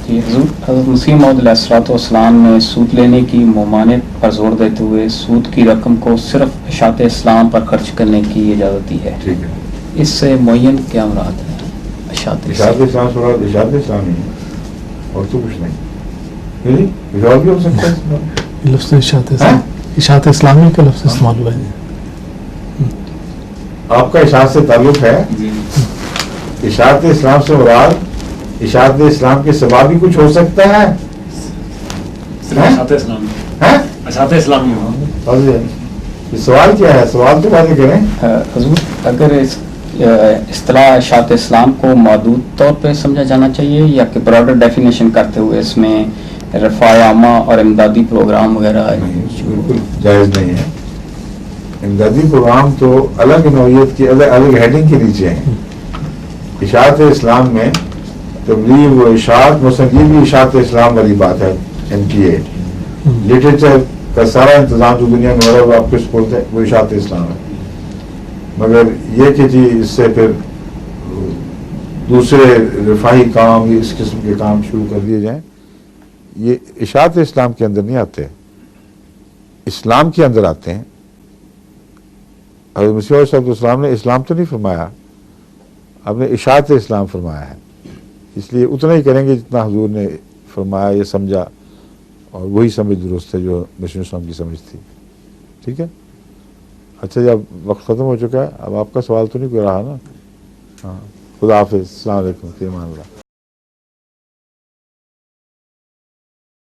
جی حضور، حضرت مسیح موعود علیہ الصلوۃ والسلام نے سود لینے کی ممانعت پر زور دیتے ہوئے سود کی رقم کو صرف اشاعت اسلام پر خرچ کرنے کی اجازت دی ہے. ٹھیک ہے. اس سے معین کیا مراد ہے؟ اشاعت اسلام سے مراد اشاعت اسلامی ہے اور تو کچھ نہیں. جواب بھی ہو سکتا ہے لفظ اشاعت اسلامی کا لفظ استعمال ہوا ہے. آپ کا اشاعت سے تعلق ہے. اشاعت اسلام سے مراد اشاعت اسلام کے سوا بھی کچھ ہو سکتا ہے. اشاعت اسلامی سوال کیا ہے؟ سوال تو باتیں کریں. حضور، اگر اس اصطلاح اشاعت اسلام کو محدود طور پہ سمجھا جانا چاہیے یا کہ براڈر ڈیفینیشن کرتے ہوئے اس میں رفاع عامہ اور امدادی پروگرام وغیرہ بالکل جائز نہیں ہے. امدادی پروگرام تو الگ نوعیت کی الگ ہیڈنگ کے نیچے ہیں. اشاعت اسلام میں تبلیغ و اشاعت مثلا یہ بھی اشاعت اسلام والی بات ہے. MTA لٹریچر کا سارا انتظام جو دنیا میں ہو رہا ہے وہ آپ کے سپورٹ ہے، وہ اشاعت اسلام ہے. مگر یہ کہ جی اس سے پھر دوسرے رفاہی کام یا اس قسم کے کام شروع کر دیے جائیں، یہ اشاعت اسلام کے اندر نہیں آتے، اسلام کے اندر آتے ہیں. حضرت مسیح علیہ السلام نے اسلام تو نہیں فرمایا، آپ نے اشاعت اسلام فرمایا ہے. اس لیے اتنا ہی کریں گے جتنا حضور نے فرمایا یا سمجھا، اور وہی سمجھ درست ہے جو مسیح اسلام کی سمجھ تھی. ٹھیک ہے. اچھا جی، اب وقت ختم ہو چکا ہے. اب آپ کا سوال تو نہیں کوئی رہا نا؟ ہاں. خدا حافظ. السلام علیکم. فی امان اللہ.